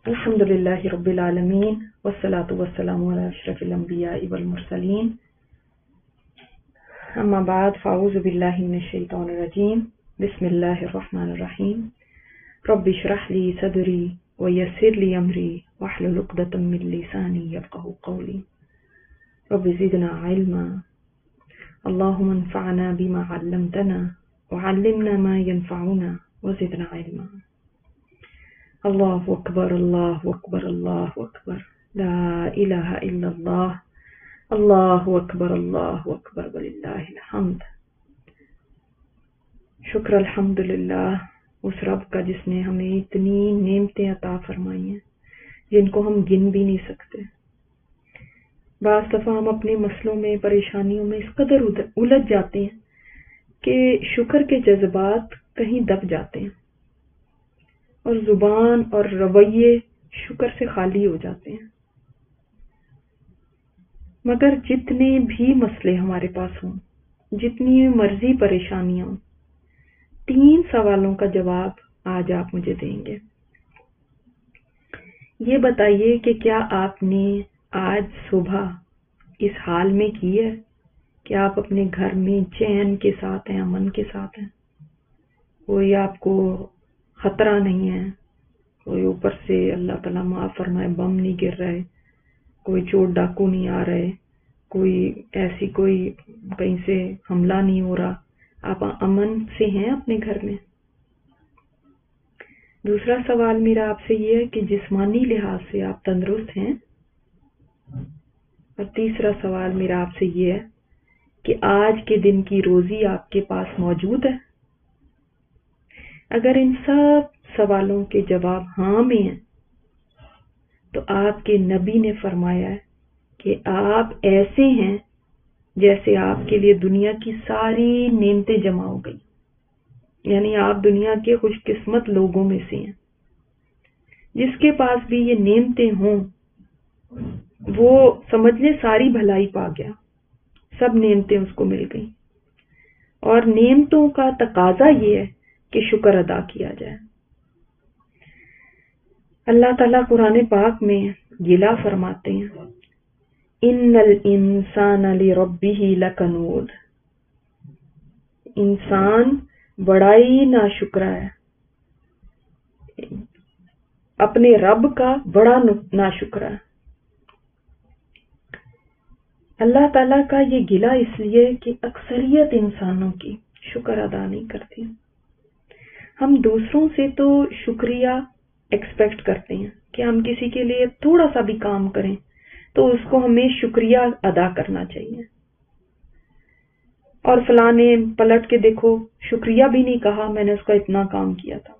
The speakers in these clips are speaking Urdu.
الحمد لله رب العالمين والصلاة والسلام على أشرف الأنبياء والمرسلين أما بعد فأعوذ بالله من الشيطان الرجيم بسم الله الرحمن الرحيم رب اشرح لي صدري ويسر لي أمري واحلل عقدة من لساني يفقهوا قولي رب زدنا علما اللهم انفعنا بما علمتنا وعلمنا ما ينفعنا وزدنا علما اللہ اکبر اللہ اکبر اللہ اکبر لا الہ الا اللہ اللہ اکبر وللہ الحمد۔ شکر الحمدللہ اس رب کا جس نے ہمیں اتنی نعمتیں عطا فرمائی ہیں جن کو ہم گن بھی نہیں سکتے۔ بعض دفعہ ہم اپنے مسئلوں میں پریشانیوں میں اس قدر الجھ جاتے ہیں کہ شکر کے جذبات کہیں دب جاتے ہیں اور زبان اور رویے شکر سے خالی ہو جاتے ہیں۔ مگر جتنے بھی مسئلے ہمارے پاس ہوں، جتنی مرضی پریشانیاں ہوں، 3 سوالوں کا جواب آج آپ مجھے دیں گے۔ یہ بتائیے کہ کیا آپ نے آج صبح اس حال میں کی ہے کہ آپ اپنے گھر میں چین کے ساتھ ہیں، امن کے ساتھ ہیں، کوئی آپ کو خطرہ نہیں ہے، کوئی اوپر سے اللہ تعالیٰ معاف فرمائے بم نہیں گر رہا ہے، کوئی چور ڈاکو نہیں آ رہے، کوئی ایسی کوئی کہیں سے حملہ نہیں ہو رہا، آپ امن سے ہیں اپنے گھر میں۔ دوسرا سوال میرا آپ سے یہ ہے کہ جسمانی لحاظ سے آپ تندرست ہیں، اور تیسرا سوال میرا آپ سے یہ ہے کہ آج کے دن کی روزی آپ کے پاس موجود ہے۔ اگر ان سب سوالوں کے جواب ہاں میں ہیں تو آپ کے نبی نے فرمایا ہے کہ آپ ایسے ہیں جیسے آپ کے لیے دنیا کی ساری نعمتیں جمع ہو گئی، یعنی آپ دنیا کے خوش قسمت لوگوں میں سے ہیں۔ جس کے پاس بھی یہ نعمتیں ہوں وہ سمجھ لے ساری بھلائی پا گیا، سب نعمتیں اس کو مل گئیں، اور نعمتوں کا تقاضا یہ ہے کہ شکر ادا کیا جائے۔ اللہ تعالیٰ قرآن پاک میں گلہ فرماتے ہیں، ان الانسان لربہ لکنود، انسان بڑا ہی ناشکرا ہے، اپنے رب کا بڑا ناشکرا ہے۔ اللہ تعالیٰ کا یہ گلہ اس لیے کہ اکثریت انسانوں کی شکر ادا نہیں کرتی۔ ہم دوسروں سے تو شکریہ ایکسپیکٹ کرتے ہیں کہ ہم کسی کے لیے تھوڑا سا بھی کام کریں تو اس کو ہمیں شکریہ ادا کرنا چاہیے، اور فلاں نے پلٹ کے دیکھو شکریہ بھی نہیں کہا، میں نے اس کا اتنا کام کیا تھا۔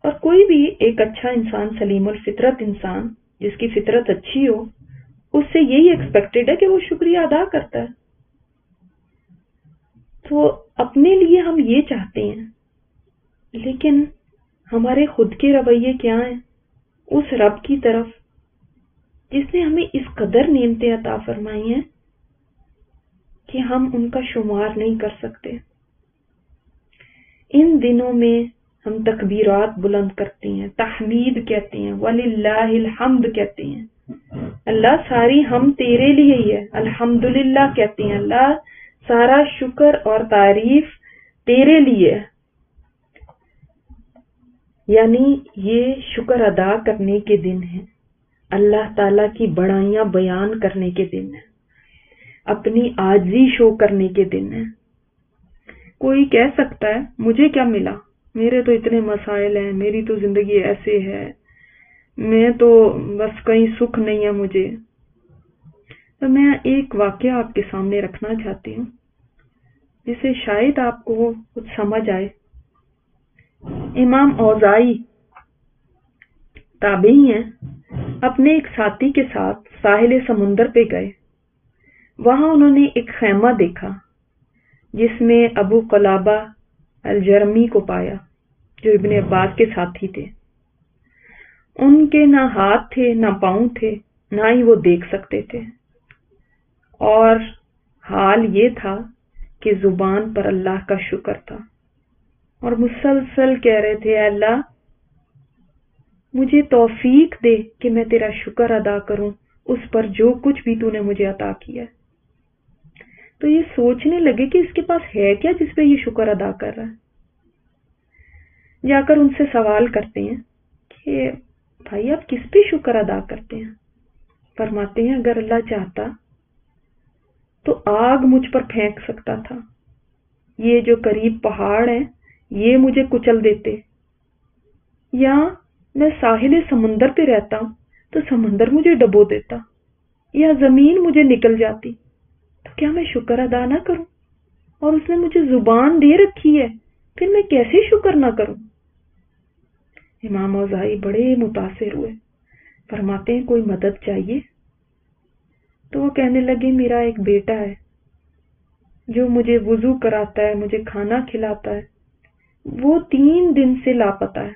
اور کوئی بھی ایک اچھا انسان، سلیم الفطرت انسان جس کی فطرت اچھی ہو، اس سے یہی ایکسپیکٹڈ ہے کہ وہ شکریہ ادا کرتا ہے۔ تو اپنے لیے ہم یہ چاہتے ہیں، لیکن ہمارے خود کے رویے کیا ہیں اس رب کی طرف جس نے ہمیں اس قدر نعمتیں عطا فرمائی ہیں کہ ہم ان کا شمار نہیں کر سکتے۔ ان دنوں میں ہم تکبیرات بلند کرتے ہیں، تحمید کہتے ہیں، وللہ الحمد کہتے ہیں، اللہ ساری ہم تیرے لیے ہی ہے، الحمدللہ کہتے ہیں، اللہ سارا شکر اور تعریف تیرے لیے ہے۔ یعنی یہ شکر ادا کرنے کے دن ہیں، اللہ تعالیٰ کی بڑائیاں بیان کرنے کے دن ہیں، اپنی عاجزی شو کرنے کے دن ہیں۔ کوئی کہہ سکتا ہے مجھے کیا ملا، میرے تو اتنے مسائل ہیں، میری تو زندگی ایسے ہے، میں تو بس کہیں سکھ نہیں ہے مجھے۔ تو میں ایک واقعہ آپ کے سامنے رکھنا چاہتی ہوں جس سے شاید آپ کو کچھ سمجھ آئے۔ امام اوزاعی تابعی ہیں، اپنے ایک ساتھی کے ساتھ ساحل سمندر پہ گئے۔ وہاں انہوں نے ایک خیمہ دیکھا جس میں ابو قلابہ الجرمی کو پایا جو ابن عباس کے ساتھی تھے۔ ان کے نہ ہاتھ تھے نہ پاؤں تھے، نہ ہی وہ دیکھ سکتے تھے، اور حال یہ تھا کہ زبان پر اللہ کا شکر تھا، اور مسلسل کہہ رہے تھے اے اللہ مجھے توفیق دے کہ میں تیرا شکر ادا کروں اس پر جو کچھ بھی تو نے مجھے عطا کیا ہے۔ تو یہ سوچنے لگے کہ اس کے پاس ہے کیا جس پہ یہ شکر ادا کر رہا ہے۔ جا کر ان سے سوال کرتے ہیں کہ بھائی آپ کس پہ شکر ادا کرتے ہیں؟ فرماتے ہیں اگر اللہ چاہتا تو آگ مجھ پر پھینک سکتا تھا، یہ جو قریب پہاڑ ہیں یہ مجھے کچل دیتے، یا میں ساحل سمندر پہ رہتا ہوں تو سمندر مجھے ڈبو دیتا، یا زمین مجھے نکل جاتی، تو کیا میں شکر ادا نہ کروں؟ اور اس نے مجھے زبان دے رکھی ہے، پھر میں کیسے شکر نہ کروں؟ امام اوزاعی بڑے متاثر ہوئے، فرماتے ہیں کوئی مدد چاہیے؟ تو وہ کہنے لگے میرا ایک بیٹا ہے جو مجھے وضو کراتا ہے، مجھے کھانا کھلاتا ہے، وہ 3 دن سے لاپتہ ہے،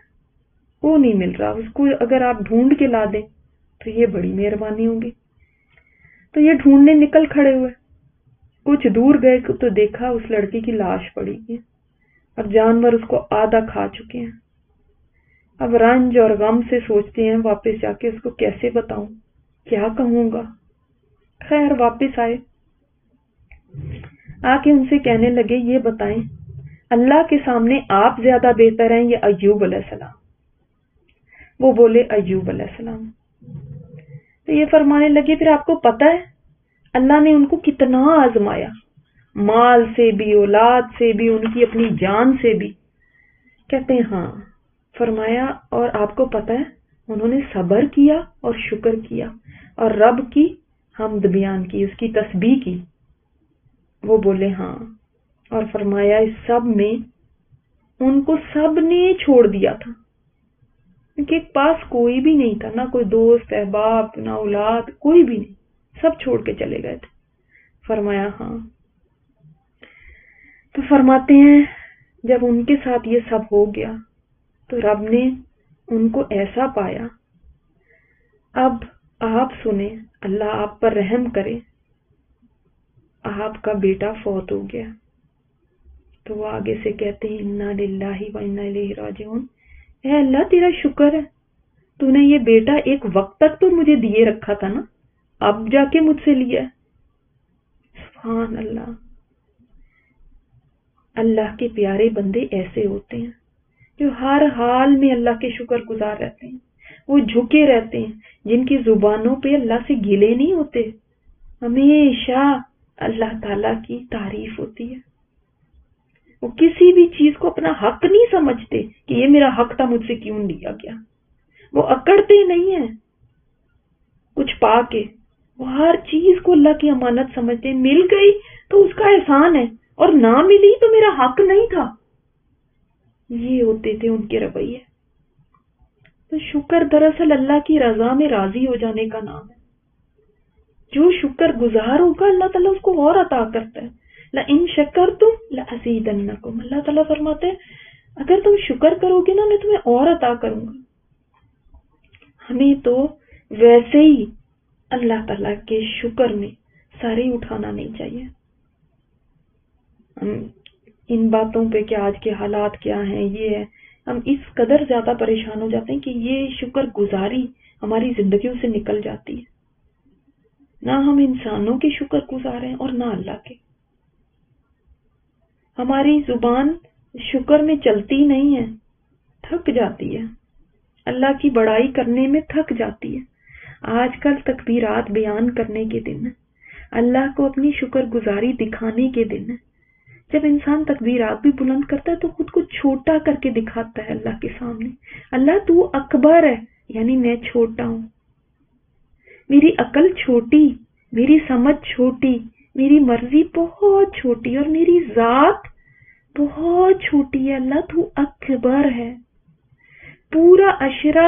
وہ نہیں مل رہا، اس کو اگر آپ ڈھونڈ کے لا دیں تو یہ بڑی مہربانی ہوگی۔ تو یہ ڈھونڈنے نکل کھڑے ہوئے، کچھ دور گئے تو دیکھا اس لڑکی کی لاش پڑی ہے اور جانور اس کو آدھا کھا چکے ہیں۔ اب رنج اور غم سے سوچتے ہیں واپس جا کے اس کو کیسے بتاؤں، کیا کہوں گا۔ خیر واپس آئے، آ کے ان سے کہنے لگے یہ بتائیں اللہ کے سامنے آپ زیادہ بہتر ہیں یا ایوب علیہ السلام؟ وہ بولے ایوب علیہ السلام۔ تو یہ فرمانے لگے پھر آپ کو پتہ ہے اللہ نے ان کو کتنا آزمایا، مال سے بھی، اولاد سے بھی، ان کی اپنی جان سے بھی؟ کہتے ہیں ہاں۔ فرمایا اور آپ کو پتہ ہے انہوں نے صبر کیا اور شکر کیا اور رب کی حمد بیان کی، اس کی تسبیح کی؟ وہ بولے ہاں۔ اور فرمایا اس سب میں ان کو سب نے چھوڑ دیا تھا، ان کے پاس کوئی بھی نہیں تھا، نہ کوئی دوست احباب، نہ اولاد، کوئی بھی نہیں، سب چھوڑ کے چلے گئے تھے۔ فرمایا ہاں۔ تو فرماتے ہیں جب ان کے ساتھ یہ سب ہو گیا تو رب نے ان کو ایسا پایا، اب آپ سنیں، اللہ آپ پر رحم کرے، آپ کا بیٹا فوت ہو گیا۔ تو وہ آگے سے کہتے ہیں انا للہ و انا الیہ راجعون، اے اللہ تیرا شکر ہے، تو نے یہ بیٹا ایک وقت تک تو مجھے دیے رکھا تھا نا، اب جا کے مجھ سے لیا۔ سبحان اللہ۔ اللہ کے پیارے بندے ایسے ہوتے ہیں جو ہر حال میں اللہ کے شکر گزار رہتے ہیں، وہ جھکے رہتے ہیں، جن کی زبانوں پہ اللہ سے گلے نہیں ہوتے، ہمیشہ اللہ تعالیٰ کی تعریف ہوتی ہے۔ وہ کسی بھی چیز کو اپنا حق نہیں سمجھتے کہ یہ میرا حق تھا، مجھ سے کیوں لیا گیا۔ وہ اکڑتے نہیں ہیں کچھ پا کے، وہ ہر چیز کو اللہ کی امانت سمجھتے ہیں، مل گئی تو اس کا احسان ہے، اور نہ ملی تو میرا حق نہیں تھا۔ یہ ہوتے تھے ان کے رویے۔ تو شکر دراصل اللہ کی رضا میں راضی ہو جانے کا نام ہے۔ جو شکر گزار ہوگا اللہ تعالیٰ اس کو اور عطا کرتا ہے۔ لَإِن شَكَرْتُمْ لَأَزِيدَنَّكُمْ، اللہ تعالیٰ فرماتے ہیں اگر تم شکر کرو گے نا میں تمہیں اور عطا کروں گا۔ ہمیں تو ویسے ہی اللہ تعالیٰ کے شکر میں ساری اٹھانا نہیں چاہیے۔ ہم ان باتوں پہ کہ آج کے حالات کیا ہیں، یہ ہے، ہم اس قدر زیادہ پریشان ہو جاتے ہیں کہ یہ شکر گزاری ہماری زندگیوں سے نکل جاتی ہے۔ نہ ہم انسانوں کے شکر گزار ہیں اور نہ اللہ کے۔ ہماری زبان شکر میں چلتی نہیں ہے، تھک جاتی ہے، اللہ کی بڑائی کرنے میں تھک جاتی ہے۔ آج کل تکبیرات بیان کرنے کے دن ہے، اللہ کو اپنی شکر گزاری دکھانے کے دن ہے۔ جب انسان تکبیرات بھی بلند کرتا ہے تو خود کو چھوٹا کر کے دکھاتا ہے اللہ کے سامنے۔ اللہ تو اکبر ہے، یعنی میں چھوٹا ہوں، میری عقل چھوٹی، میری سمجھ چھوٹی، میری مرضی بہت چھوٹی اور میری ذات بہت چھوٹی ہے۔ اللہ تو اکبر ہے۔ پورا عشرہ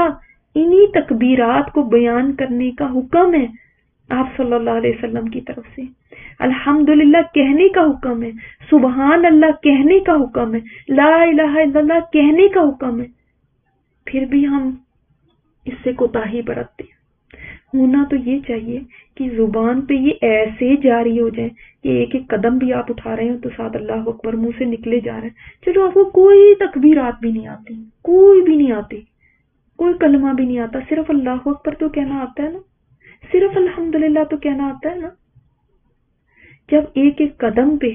انہی تکبیرات کو بیان کرنے کا حکم ہے آپ صلی اللہ علیہ وسلم کی طرف سے۔ الحمدللہ کہنے کا حکم ہے، سبحان اللہ کہنے کا حکم ہے، لا الہ الا اللہ کہنے کا حکم ہے، پھر بھی ہم اس سے کوتاہی برتتے ہیں۔ ہونا تو یہ چاہیے کہ زبان پہ یہ ایسے جاری ہو جائے کہ ایک ایک قدم بھی آپ اٹھا رہے ہو تو ساتھ اللہ اکبر منہ سے نکلے جا رہے ہیں۔ چلو آپ کو کوئی تکبیرات بھی نہیں آتی، کوئی بھی نہیں آتی، کوئی کلمہ بھی نہیں آتا، صرف اللہ اکبر تو کہنا آتا ہے نا، صرف الحمدللہ تو کہنا آتا ہے نا. جب ایک ایک قدم پہ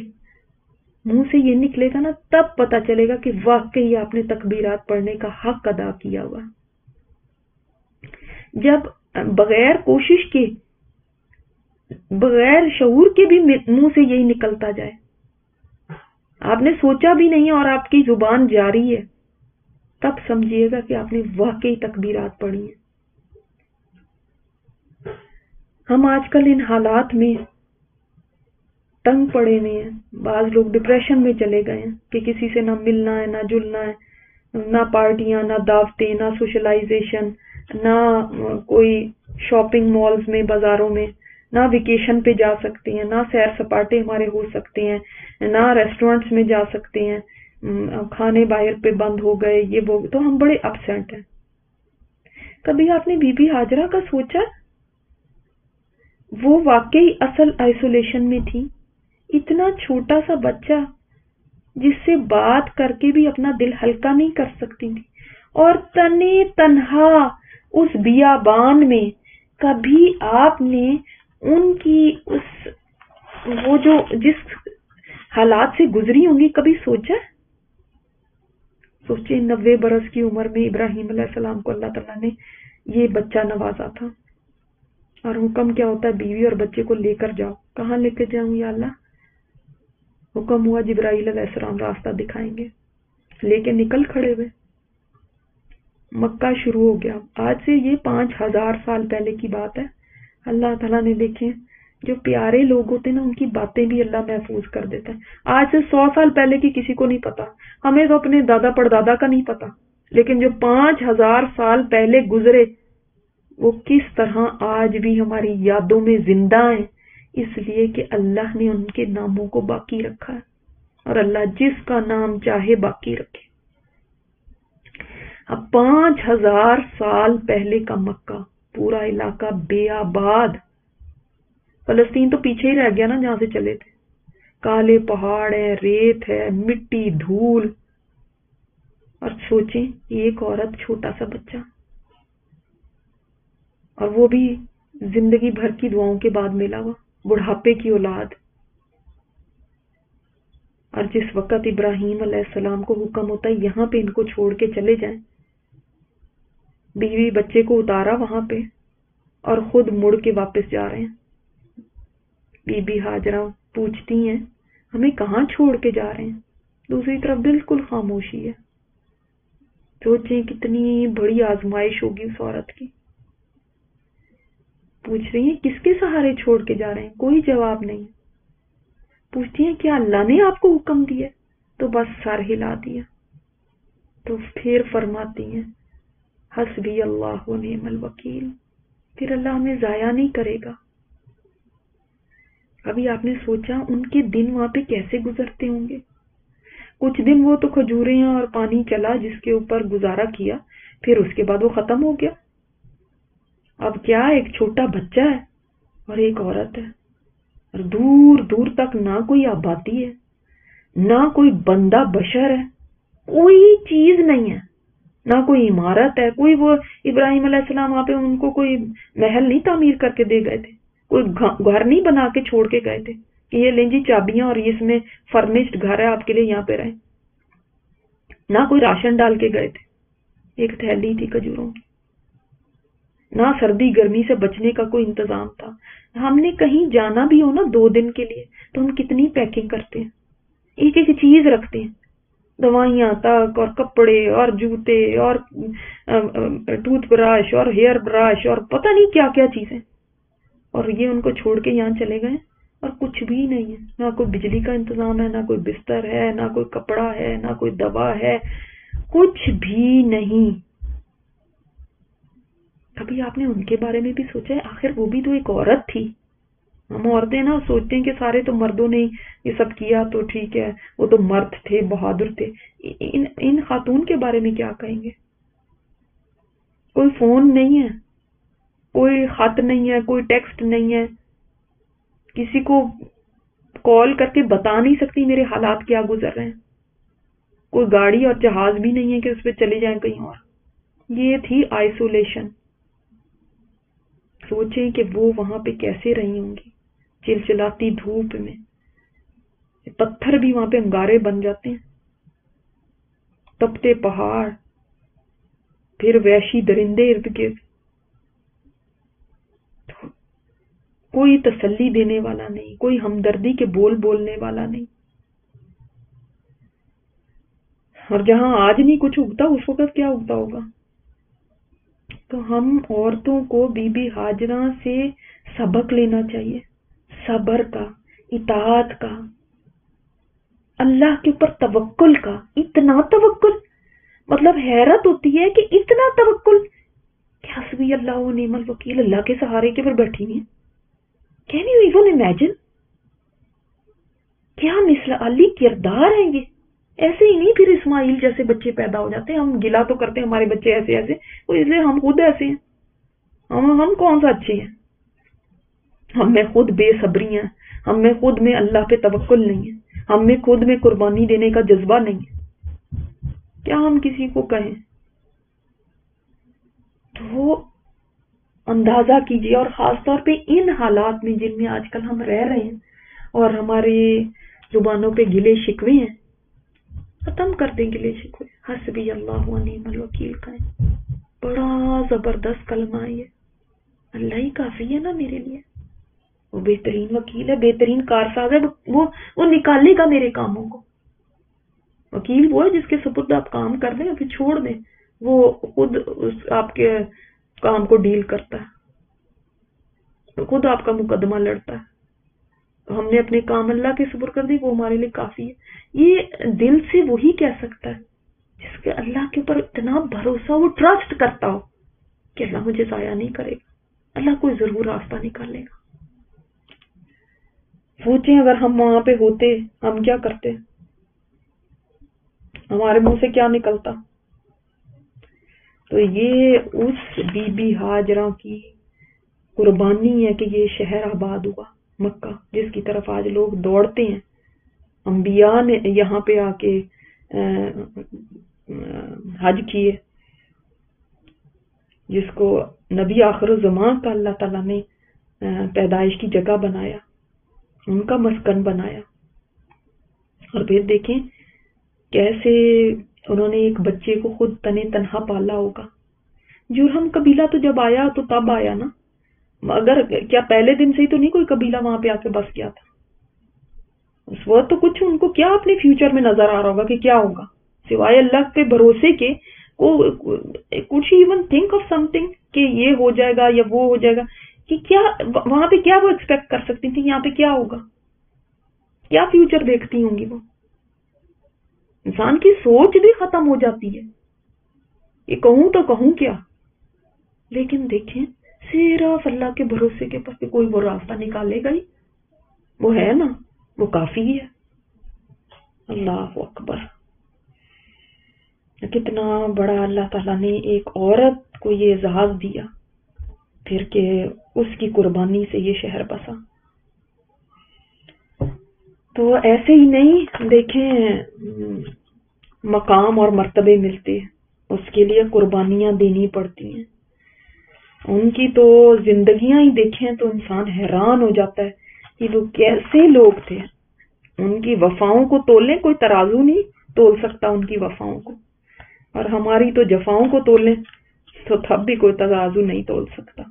منہ سے یہ نکلے گا نا، تب پتا چلے گا کہ واقعی آپ نے تکبیرات پڑھنے کا حق ادا کیا ہوا. جب بغیر کوشش کے، بغیر شعور کے بھی منہ سے یہی نکلتا جائے، آپ نے سوچا بھی نہیں اور آپ کی زبان جاری ہے، تب سمجھیے گا کہ آپ نے واقعی تکبیرات پڑھی ہیں. ہم آج کل ان حالات میں تنگ پڑے ہوئے ہیں. بعض لوگ ڈپریشن میں چلے گئے ہیں کہ کسی سے نہ ملنا ہے، نہ جلنا ہے، نہ پارٹیاں، نہ دعوتیں، نہ سوشلائزیشن، نہ کوئی شاپنگ مالز میں، بازاروں میں، نہ ویکیشن پہ جا سکتے ہیں، نہ سیر سپاٹے ہمارے ہو سکتے ہیں، نہ ریسٹورنٹس میں جا سکتے ہیں، کھانے باہر پہ بند ہو گئے، یہ وہ. تو ہم بڑے اپسیٹ ہیں. کبھی آپ نے بی بی ہاجرہ کا سوچا؟ وہ واقعی اصل آئسولیشن میں تھی. اتنا چھوٹا سا بچہ جس سے بات کر کے بھی اپنا دل ہلکا نہیں کر سکتی تھی، اور تنے تنہا اس بیابان میں کبھی آپ نے ان کی وہ جو جس حالات سے گزری ہوں گی کبھی سوچا؟ سوچے 90 برس کی عمر میں ابراہیم علیہ السلام کو اللہ تعالیٰ نے یہ بچہ نوازا تھا، اور حکم کیا ہوتا ہے؟ بیوی اور بچے کو لے کر جاؤ. کہاں لے کے جاؤں یا اللہ؟ حکم ہوا جبرائیل علیہ السلام راستہ دکھائیں گے. لے کے نکل کھڑے ہوئے. مکہ شروع ہو گیا. آج سے یہ 5000 سال پہلے کی بات ہے. اللہ تعالیٰ نے دیکھیں جو پیارے لوگ ہوتے ہیں نا، ان کی باتیں بھی اللہ محفوظ کر دیتا ہے. آج سے 100 سال پہلے کی کسی کو نہیں پتا. ہمیں تو اپنے دادا پردادا کا نہیں پتا، لیکن جو 5000 سال پہلے گزرے وہ کس طرح آج بھی ہماری یادوں میں زندہ ہیں، اس لیے کہ اللہ نے ان کے ناموں کو باقی رکھا ہے، اور اللہ جس کا نام چاہے باقی رکھے. اب 5000 سال پہلے کا مکہ، پورا علاقہ بے آباد. فلسطین تو پیچھے ہی رہ گیا نا جہاں سے چلے تھے. کالے پہاڑ ہے، ریت ہے، مٹی، دھول. اور سوچیں ایک عورت، چھوٹا سا بچہ، اور وہ بھی زندگی بھر کی دعاؤں کے بعد ملا ہوا، بڑھاپے کی اولاد. اور جس وقت ابراہیم علیہ السلام کو حکم ہوتا ہے یہاں پہ ان کو چھوڑ کے چلے جائیں، بیوی بچے کو اتارا وہاں پہ اور خود مڑ کے واپس جا رہے ہیں. بی بی ہاجرہ پوچھتی ہیں ہمیں کہاں چھوڑ کے جا رہے ہیں؟ دوسری طرف بالکل خاموشی ہے. سوچیں کتنی بڑی آزمائش ہوگی اس عورت کی. پوچھ رہی ہیں کس کے سہارے چھوڑ کے جا رہے ہیں؟ کوئی جواب نہیں. پوچھتی ہیں کیا اللہ نے آپ کو حکم دیا؟ تو بس سر ہلا دیا. تو پھر فرماتی ہیں حسبی اللہ و نعم الوکیل. پھر اللہ ہمیں ضائع نہیں کرے گا. ابھی آپ نے سوچا ان کے دن وہاں پہ کیسے گزرتے ہوں گے؟ کچھ دن وہ تو کھجوریں اور پانی چلا جس کے اوپر گزارا کیا، پھر اس کے بعد وہ ختم ہو گیا. اب کیا ایک چھوٹا بچہ ہے اور ایک عورت ہے، اور دور دور تک نہ کوئی آبادی ہے، نہ کوئی بندہ بشر ہے، کوئی چیز نہیں ہے، نہ کوئی عمارت ہے. کوئی وہ ابراہیم علیہ السلام وہاں پہ ان کو کوئی محل نہیں تعمیر کر کے دے گئے تھے، کوئی گھر نہیں بنا کے چھوڑ کے گئے تھے کہ یہ لیں جی چابیاں اور اس میں فرنشڈ گھر ہے آپ کے لیے، یہاں پہ رہیں. نہ کوئی راشن ڈال کے گئے تھے، ایک تھیلی تھی کھجوروں کی. نہ سردی گرمی سے بچنے کا کوئی انتظام تھا. ہم نے کہیں جانا بھی ہو نا 2 دن کے لیے تو ہم کتنی پیکنگ کرتے ہیں، ایک ایک چیز رکھتے ہیں، دوائیاں تک اور کپڑے اور جوتے اور ٹوتھ برش اور ہیئر برش اور پتہ نہیں کیا کیا چیزیں. اور یہ ان کو چھوڑ کے یہاں چلے گئے اور کچھ بھی نہیں ہے. نہ کوئی بجلی کا انتظام ہے، نہ کوئی بستر ہے، نہ کوئی کپڑا ہے، نہ کوئی دوا ہے، کچھ بھی نہیں. کبھی آپ نے ان کے بارے میں بھی سوچا ہے؟ آخر وہ بھی تو ایک عورت تھی. ہم عورتیں نا سوچتے ہیں کہ سارے تو مردوں نے یہ سب کیا تو ٹھیک ہے، وہ تو مرد تھے، بہادر تھے. ان خاتون کے بارے میں کیا کہیں گے؟ کوئی فون نہیں ہے، کوئی خط نہیں ہے، کوئی ٹیکسٹ نہیں ہے، کسی کو کال کر کے بتا نہیں سکتی میرے حالات کیا گزر رہے ہیں. کوئی گاڑی اور جہاز بھی نہیں ہے کہ اس پہ چلے جائیں کہیں اور. یہ تھی آئسولیشن. سوچیں کہ وہ وہاں پہ کیسے رہی ہوں گی چلچلاتی دھوپ میں. پتھر بھی وہاں پہ انگارے بن جاتے ہیں، تپتے پہاڑ، پھر وحشی درندے ارد گرد. کوئی تسلی دینے والا نہیں، کوئی ہمدردی کے بول بولنے والا نہیں. اور جہاں آج نہیں کچھ اگتا اس وقت کیا اگتا ہوگا. تو ہم عورتوں کو بی بی ہاجرہ سے سبق لینا چاہیے، صبر کا، اطاعت کا، اللہ کے اوپر توکل کا. اتنا توکل، مطلب حیرت ہوتی ہے کہ اتنا توکل کہ حسبی اللہ و نعم الوکیل، اللہ کے سہارے کے پر بیٹھی ہوئی ہیں. Can you even imagine? کیا مثالی کردار ہیں یہ. ایسے ہی نہیں پھر اسماعیل جیسے بچے پیدا ہو جاتے ہیں. ہم گلا تو کرتے ہیں ہمارے بچے ایسے ایسے، وہ اس لیے ہم خود ایسے ہیں. ہم کون سا اچھے ہیں؟ ہم میں خود بے صبری ہیں، ہم میں خود میں اللہ پہ توکل نہیں ہے، ہم میں خود میں قربانی دینے کا جذبہ نہیں ہے. کیا ہم کسی کو کہیں؟ تو اندازہ کیجیے، اور خاص طور پہ ان حالات میں جن میں آج کل ہم رہ رہے ہیں اور ہمارے زبانوں پہ گلے شکوے ہیں. ختم کر دیں گلے شکوے. حسبی اللہ و نعم الوکیل کا ہے، بڑا زبردست کلمہ ہے یہ. اللہ ہی کافی ہے نا میرے لیے. وہ بہترین وکیل ہے، بہترین کارساز ہے. وہ نکالے گا میرے کاموں کو. وکیل وہ ہے جس کے سپرد آپ کام کر دیں پھر چھوڑ دیں، وہ خود آپ کے کام کو ڈیل کرتا ہے، خود آپ کا مقدمہ لڑتا ہے. ہم نے اپنے کام اللہ کے سپرد کر دی، وہ ہمارے لیے کافی ہے. یہ دل سے وہی کہہ سکتا ہے جس کے اللہ کے اوپر اتنا بھروسہ، وہ ٹرسٹ کرتا ہو کہ اللہ مجھے ضائع نہیں کرے گا، اللہ کوئی ضرور راستہ نکالے گا. سوچیں اگر ہم وہاں پہ ہوتے ہم کیا کرتے، ہمارے منہ سے کیا نکلتا. تو یہ اس بی بی ہاجرہ کی قربانی ہے کہ یہ شہر آباد ہوا، مکہ، جس کی طرف آج لوگ دوڑتے ہیں. انبیاء نے یہاں پہ آ کے حج کیے، جس کو نبی آخر الزمان کا اللہ تعالیٰ نے پیدائش کی جگہ بنایا، ان کا مسکن بنایا. اور پھر دیکھیں کیسے انہوں نے ایک بچے کو خود تنے تنہا پالا ہوگا. جرہم قبیلہ تو جب آیا تو تب آیا نا، اگر کیا پہلے دن سے ہی تو نہیں کوئی قبیلہ وہاں پہ آ کے بس گیا تھا. اس وقت تو کچھ ان کو کیا اپنے فیوچر میں نظر آ رہا ہوگا کہ کیا ہوگا، سوائے اللہ کے بھروسے کے کچھ even think of some thing کہ یہ ہو جائے گا یا وہ ہو جائے گا، کہ کیا وہاں پہ کیا وہ ایکسپیکٹ کر سکتی تھی، یہاں پہ کیا ہوگا، کیا فیوچر دیکھتی ہوں گی وہ. انسان کی سوچ بھی ختم ہو جاتی ہے، یہ کہوں تو کہوں کیا. لیکن دیکھیں صرف اللہ کے بھروسے کے پاس کوئی وہ راستہ نکالے گا ہی، وہ ہے نا، وہ کافی ہے. اللہ اکبر. کتنا بڑا اللہ تعالیٰ نے ایک عورت کو یہ اعزاز دیا، پھر کہ اس کی قربانی سے یہ شہر بسا. تو ایسے ہی نہیں، دیکھیں مقام اور مرتبے ملتے ہیں، اس کے لیے قربانیاں دینی پڑتی ہیں. ان کی تو زندگیاں ہی دیکھیں تو انسان حیران ہو جاتا ہے کہ وہ کیسے لوگ تھے. ان کی وفاؤں کو تولیں، کوئی ترازو نہیں تول سکتا ان کی وفاؤں کو، اور ہماری تو جفاؤں کو تولیں تو تب بھی کوئی ترازو نہیں تول سکتا.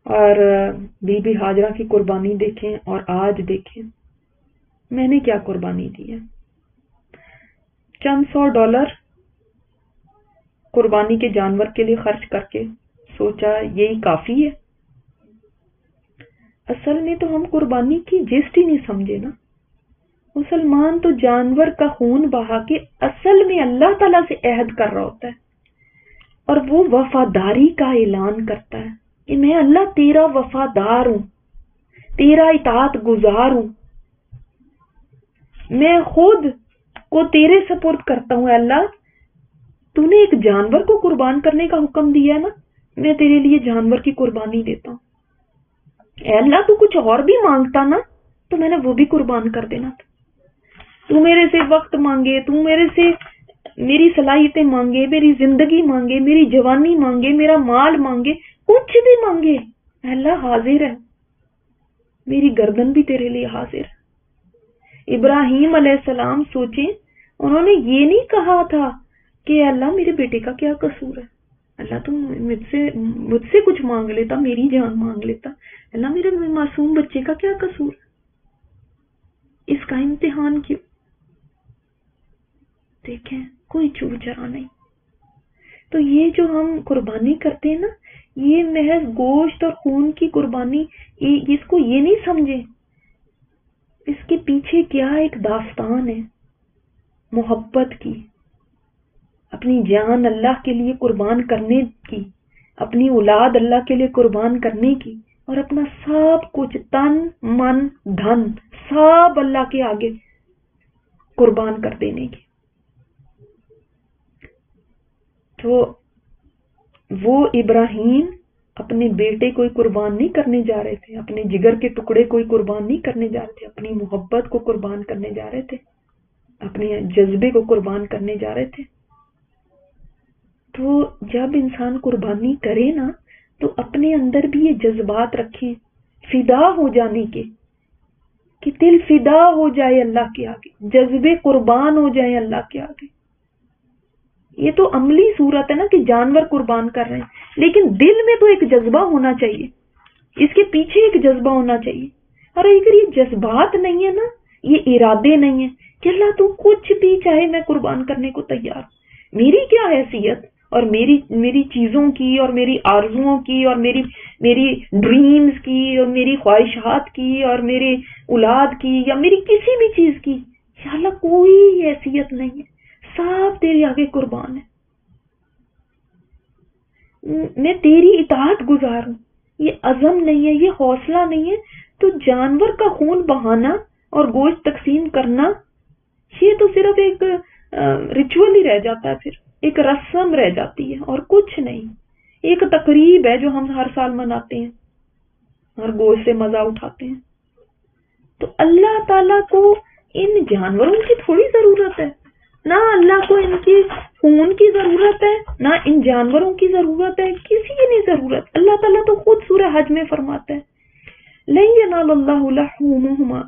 اور بی بی ہاجرہ کی قربانی دیکھیں اور آج دیکھیں میں نے کیا قربانی دی ہے. چند $100 قربانی کے جانور کے لیے خرچ کر کے سوچا یہی کافی ہے. اصل میں تو ہم قربانی کی جسٹ ہی نہیں سمجھے نا. مسلمان تو جانور کا خون بہا کے اصل میں اللہ تعالیٰ سے عہد کر رہا ہوتا ہے، اور وہ وفاداری کا اعلان کرتا ہے کہ میں اللہ تیرا وفادار ہوں، تیرا اطاعت گزار ہوں، میں خود کو تیرے سپرد کرتا ہوں. اللہ تو نے ایک جانور کو قربان کرنے کا حکم دیا ہے نا، میں تیرے لیے جانور کی قربانی دیتا ہوں. اے اللہ تو کچھ اور بھی مانگتا نا تو میں نے وہ بھی قربان کر دینا تھا. تو میرے سے وقت مانگے، تو میرے سے میری صلاحیتیں مانگے، میری زندگی مانگے، میری جوانی مانگے، میرا مال مانگے، کچھ بھی مانگے، اللہ حاضر ہے، میری گردن بھی تیرے لیے حاضر ہے۔ ابراہیم علیہ السلام سوچیں، انہوں نے یہ نہیں کہا تھا کہ اللہ میرے بیٹے کا کیا قصور ہے، اللہ تم مجھ سے کچھ مانگ لیتا، میری جان مانگ لیتا، اللہ میرے معصوم بچے کا کیا قصور ہے، اس کا امتحان کیوں؟ دیکھیں کوئی چور چرا نہیں۔ تو یہ جو ہم قربانی کرتے ہیں نا، یہ محض گوشت اور خون کی قربانی، اس کو یہ نہیں سمجھے، اس کے پیچھے کیا ایک داستان ہے محبت کی، اپنی جان اللہ کے لیے قربان کرنے کی، اپنی اولاد اللہ کے لیے قربان کرنے کی، اور اپنا سب کچھ تن من دھن سب اللہ کے آگے قربان کر دینے کی۔ تو وہ ابراہیم اپنے بیٹے کوئی قربان نہیں کرنے جا رہے تھے، اپنے جگر کے ٹکڑے کوئی قربان نہیں کرنے جا رہے تھے، اپنی محبت کو قربان کرنے جا رہے تھے، اپنے جذبے کو قربان کرنے جا رہے تھے۔ تو جب انسان قربانی کرے نا تو اپنے اندر بھی یہ جذبات رکھے فدا ہو جانے کے، کہ دل فدا ہو جائے اللہ کے آگے، جذبے قربان ہو جائیں اللہ کے آگے۔ یہ تو عملی صورت ہے نا کہ جانور قربان کر رہے ہیں، لیکن دل میں تو ایک جذبہ ہونا چاہیے، اس کے پیچھے ایک جذبہ ہونا چاہیے۔ اور اگر یہ جذبات نہیں ہے نا، یہ ارادے نہیں ہیں کہ اللہ تو کچھ بھی چاہے میں قربان کرنے کو تیار، میری کیا حیثیت اور میری چیزوں کی اور میری آرزوؤں کی اور میری ڈریمز کی اور میری خواہشات کی اور میرے اولاد کی یا میری کسی بھی چیز کی، یا اللہ کوئی حیثیت نہیں ہے، سب تیرے آگے قربان ہے، میں تیری اطاعت گزار ہوں۔ یہ عزم نہیں ہے، یہ حوصلہ نہیں ہے، تو جانور کا خون بہانا اور گوشت تقسیم کرنا یہ تو صرف ایک ریچول ہی رہ جاتا ہے، پھر ایک رسم رہ جاتی ہے اور کچھ نہیں، ایک تقریب ہے جو ہم ہر سال مناتے ہیں اور گوشت سے مزہ اٹھاتے ہیں۔ تو اللہ تعالیٰ کو ان جانوروں کی تھوڑی ضرورت ہے، نہ اللہ کو ان کی خون کی ضرورت ہے، نہ ان جانوروں کی ضرورت ہے، کسی کی نہیں ضرورت۔ اللہ تعالیٰ تو خود سورہ حج میں فرماتا ہے لَن يَنَالَ اللَّهُ لُحُومُهُمَا